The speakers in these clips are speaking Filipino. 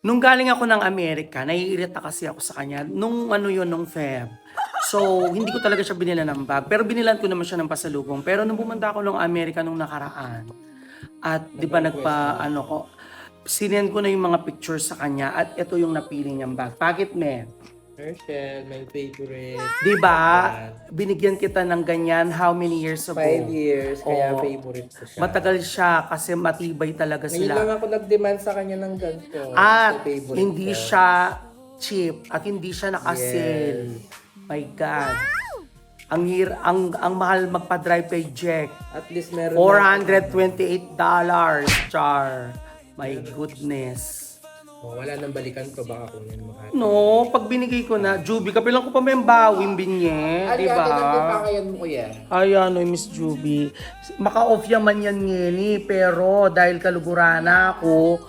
Nung galing ako ng Amerika, naiirita kasi ako sa kanya nung ano yun, nung Feb. So, hindi ko talaga siya binila ng bag. Pero binilan ko naman siya ng pasalubong. Pero nung pumunta ako ng Amerika nung nakaraan, at di ba Nagpa-request nagpa, na. ano ko, sinend ko na yung mga pictures sa kanya at ito yung napili niyang bag. Bakit, me? Herschel, my favorite. Di ba? Yan. Binigyan kita ng ganyan how many years ago? 5 years, kaya Oo. favorite ko siya. Matagal siya kasi matibay talaga Ngayon sila. lang ako nag-demand sa kanya ng ganito. At So, favorite hindi ko. siya cheap at hindi siya naka-sale. Yes. My God. Ang mahal magpa-drive kay Jack. At least meron $428. Char. My goodness. Oh, wala nang balikan to, baka kunin mo ate. No, pag binigay ko na, Juby, kapilang ko pa may bawing binye, di ba? nagpapakayan mo kuya. Ay, ano, Miss Juby. Maka-off yaman yan ngeni, pero dahil kalugurana ako,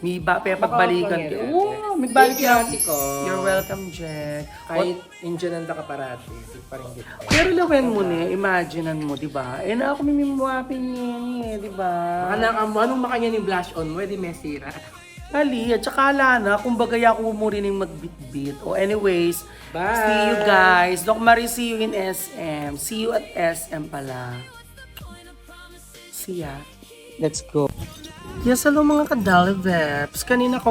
may pagbalikan Maka-off lang yan, ko. ate. May balik Thank you, yan. ate ko. You're welcome, Jack. Kahit Indian ang nakaparati, hindi pa rin kita. Pero lawen mo ne, imaginean mo, di ba? Eh na ako mimimuapin niya, di ba? Anong makanya ni blush on mo, edi mesira. Ali, at saka Lana, kumbaga ako mo rin yung magbitbit. O anyways, Bye! see you guys. Doc Marie, see you in SM. See you at SM pala. See ya. Let's go. Yes, hello mga kadaliveps. Kanina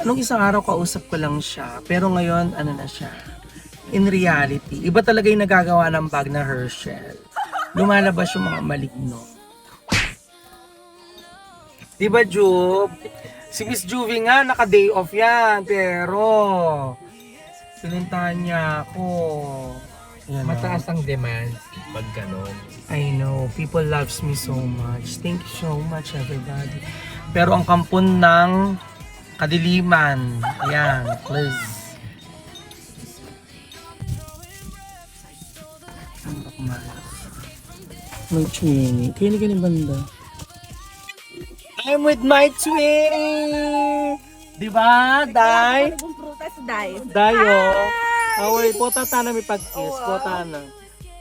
nung isang araw kausap ko lang siya. Pero ngayon, ano na siya? In reality, iba talaga yung nagagawa ng bag na Herschel. Lumalabas yung mga maligno. Diba, Jub? Si Miss Juvie nga, naka-day off yan. Pero, pinuntahan niya ako. Yan, Mataas ang demand pag ganon. I know, people loves me so much. Thank you so much, everybody. Pero ang kampon ng kadiliman, ayan, please. Ang bakmalas. May chwingi. Kaya ni ganun banda. I'm with my twinnie! Diba, Day? Prutas, Day. Dayo. Away, pota ta na may pag-kiss. Pota na.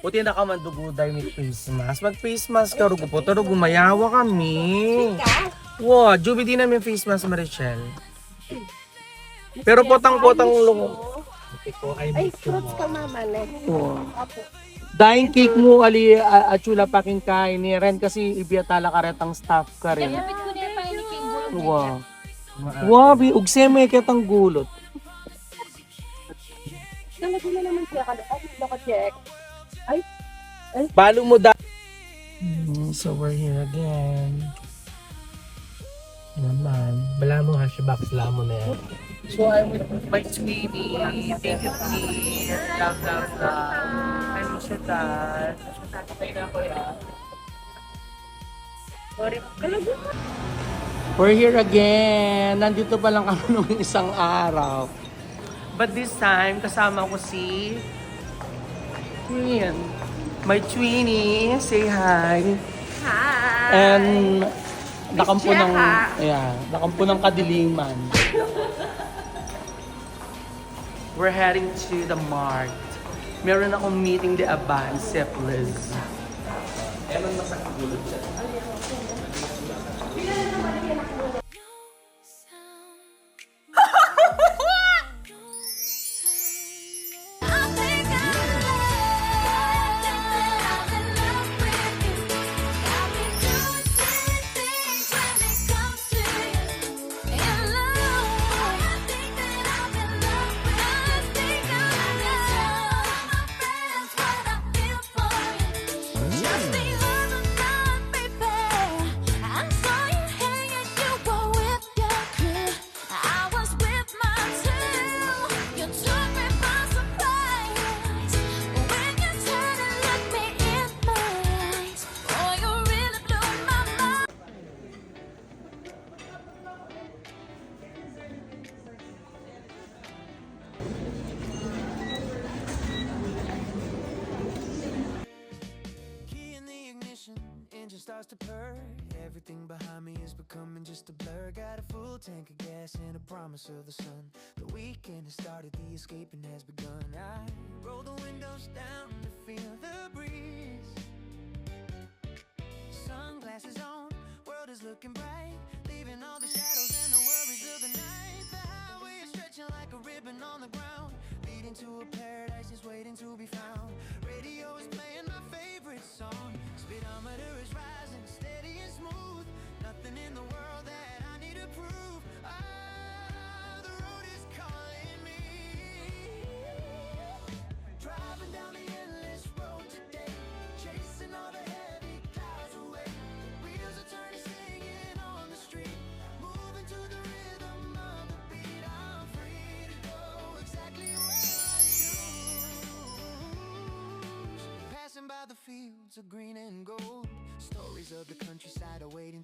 Puti na ka man duguday may face mask. Mag-face mask ka, rugo po. Pero gumayawa kami. Wow, Juby din namin face mask, Marichel. Pero potang-potang lungo. Ito ay Ay, fruits ka, mama. Wow. Apo. Daing cake mo, ali, achula paking kain ni Ren kasi ibiyatala ka retang staff ka rin. Kapit ko na yung paniking gulong niya. Wow. Wow, ugse mo kitang gulot. Nalagyan na naman siya. Ay, naka-check. Ay, Balo mo da. So we're here again. Naman. Bala mo ha, box mo na yan. So I'm with my sweetie. Thank you, please. Love, love, love. I miss you, Dad. Patay na ako yan. Sorry. We're here again. Nandito pa lang kami nung isang araw. But this time, kasama ko si... Yun. My twinnie. Say hi. hi. And nakampo Miss ng Jeka. nakampo ng kadiliman. We're heading to the mart. Meron akong meeting the Avance, please. Just the other night, baby, I saw you hanging, you were with your crew. I was with my two. You took me by surprise when you turned and looked me in my eyes. Oh, you really blew my mind. Key in the ignition, engine starts to purr. Everything behind me is becoming just a blur. Got a full tank of gas and a promise of the sun. The weekend has started, the escaping has begun. I roll the windows down to feel the breeze. Sunglasses on, world is looking bright, leaving all the shadows and the worries of the night.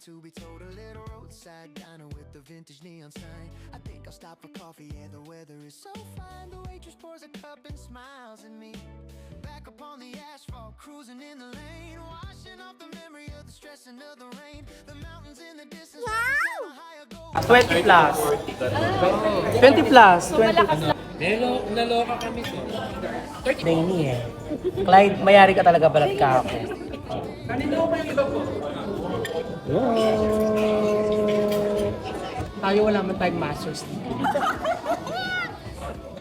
to be told, a little roadside diner with the vintage neon sign. I think I'll stop for coffee, yeah, the weather is so fine. The waitress pours a cup and smiles at me. Back upon the asphalt, cruising in the lane, washing off the memory of the stress and of the rain. The mountains in the distance represent a higher goal. 20 plus. 20 plus. 20. Naloka kami sa. Rainy eh. Clyde, mayari ka talaga balat ka ako. Tayo wala man tayong master's degree.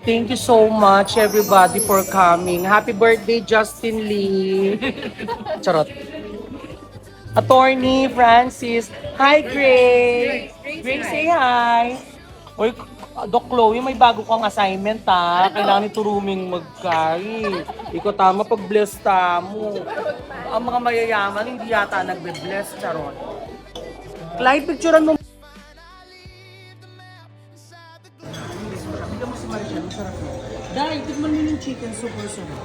Thank you so much everybody for coming. Happy birthday Justin Lee. Charot. Attorney Francis. Hi Grace. Grace say hi. Uy, Doc Chloe, may bago kang assignment ha. Kailangan ni Turuming mag-carry. Ikaw tama pag-bless mo. Ang mga mayayaman hindi yata nagbe-bless, charot. Clyde, picturean mo. Bigyan mo si Maricel, masarap mo. Dahil, tignan mo yung chicken, super sarap.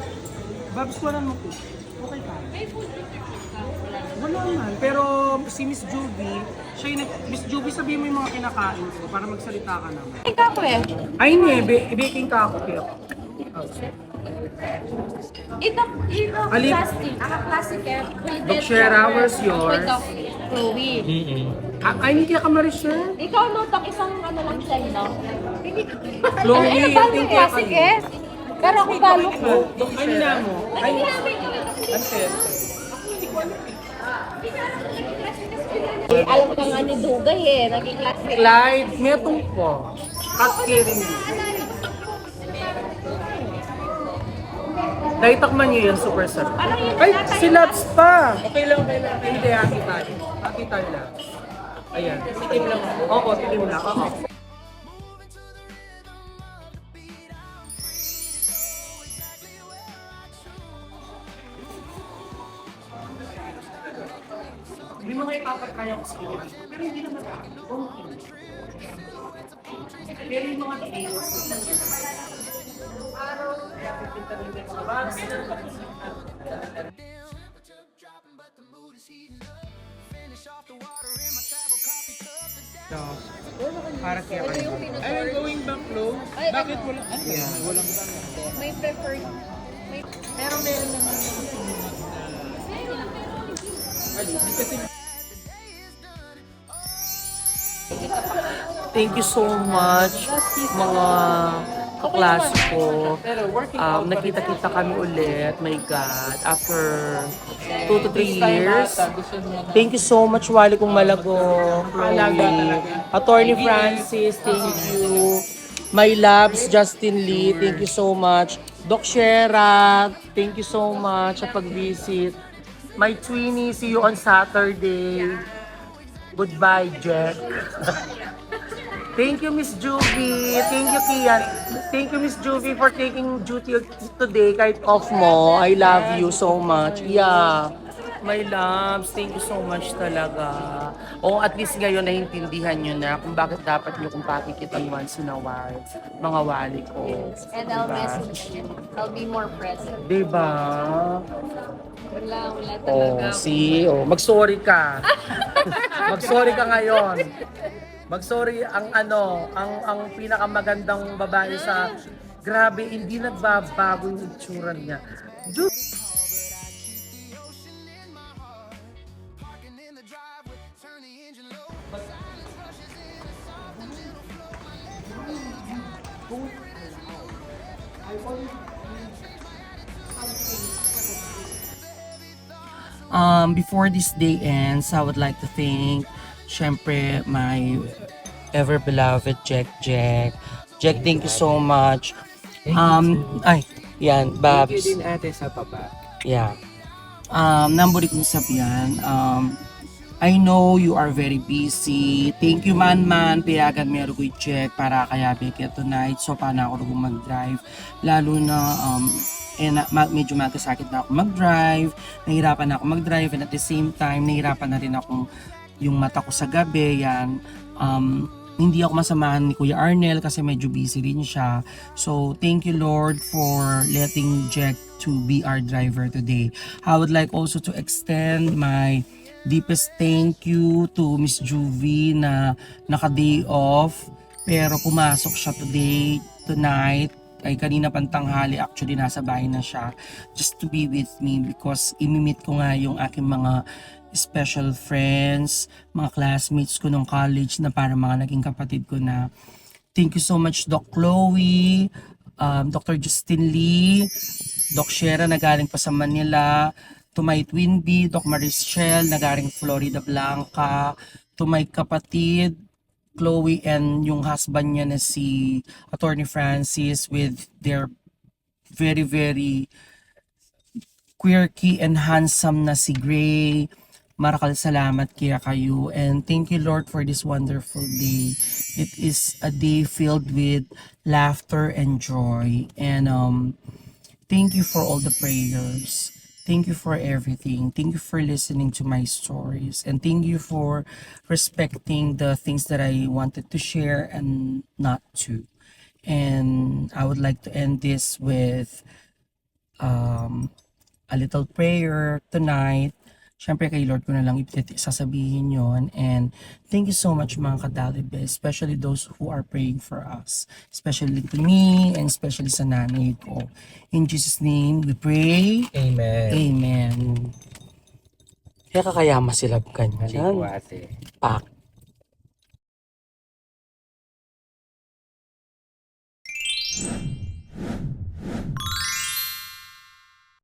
Babs, wala mo po. Okay ka? Wala man. Pero si Miss Juby, siya yung Miss Juby, sabihin mo yung mga kinakain ko para magsalita ka naman. Ikaw ko eh. Ay, hindi. Baking ka ako. Kaya. Ito, Ali- plastic. Plastic eh. Doc Shera, where's yours? Ito, Chloe. Ay, hindi kaya ka Maricel? Ikaw no, tak isang ano lang siya, no? Chloe, Ay, balo thank you. plastic eh. Pero ako balo ko. Ano na mo? Ay, Antet. Antet. Alam ka nga ni Dugay eh. Naging plastic. Clyde, metong po. Cut caring. Dahil takman niyo yan, super sarap. Ay, si Labs pa! Okay lang. Hindi, hati tayo. Hati tayo lang. Ayan. Tikim lang. Oo, tikim lang. Oo. May mga ipapagkaya ko sa iyo. Pero hindi naman ako. Pero yung mga details. Araw, kaya pipinta rin yung mga bags. So, para kaya kayo. Ay, going back low. Bakit wala? Walang May preferred. Pero meron naman Thank you so much, mga kaklase ko. Nakita-kita kami ulit, my God, after 2 to 3 years. Thank you so much, Wally kong Malago, Chloe, Attorney Francis, thank you. My loves, Justin Lee, thank you so much. Doc Shera, thank you so much sa pag-visit. My Twinnie, see you on Saturday. Goodbye, Jack. Thank you, Miss Juvie. Thank you, Kian. Thank you, Miss Juvie, for taking duty today kahit off mo. I love you so much. Yeah. My loves, thank you so much talaga. O at least ngayon naintindihan nyo na kung bakit dapat nyo kung pakikitan once in a while. Mga wali ko. And I'll message you. I'll be more present. Diba? Wala Oh, talaga. see? Oh, mag-sorry ka. Mag-sorry ka ngayon. Mag-sorry ang pinakamagandang babae sa grabe, hindi nagbabago yung itsura niya. Before this day ends, I would like to thank, syempre, my ever-beloved Jack. Jack, thank you so much. Yan, Thank you Babs. din ate sa papa. Yeah. Nambuli kong sabihan, I know you are very busy. Thank you man, payagan meron ko i-check para kaya bigyan tonight. So, paano ako rin mag-drive? Lalo na, medyo magkasakit na ako mag-drive. Nahirapan na ako mag-drive and at the same time, nahirapan na rin ako yung mata ko sa gabi. Yan. Hindi ako masamahan ni Kuya Arnel kasi medyo busy rin siya. So, thank you Lord for letting Jack to be our driver today. I would like also to extend my Deepest thank you to Miss Juvie na naka-day off. Pero pumasok siya tonight. Ay kanina pang tanghali, actually nasa bahay na siya. Just to be with me because imimit ko nga yung aking mga special friends, mga classmates ko nung college na para mga naging kapatid ko na. Thank you so much Doc Chloe, Dr. Justin Lee, Doc Shera na galing pa sa Manila, to my twin bee, Doc Marischel na galing Florida Blanca, to my kapatid, Chloe and yung husband niya na si Attorney Francis with their very, very quirky and handsome na si Gray. Marakal salamat kaya kayo and thank you Lord for this wonderful day. It is a day filled with laughter and joy and thank you for all the prayers. Thank you for everything. Thank you for listening to my stories and thank you for respecting the things that I wanted to share and not to. And I would like to end this with a little prayer tonight. Siyempre kay Lord ko na lang sasabihin yon. And thank you so much mga kadalibe, especially those who are praying for us. Especially to me and especially sa nanay ko. In Jesus' name we pray. Amen. Amen. Kaya kakayama sila kanya. Hindi ko ate. Pak.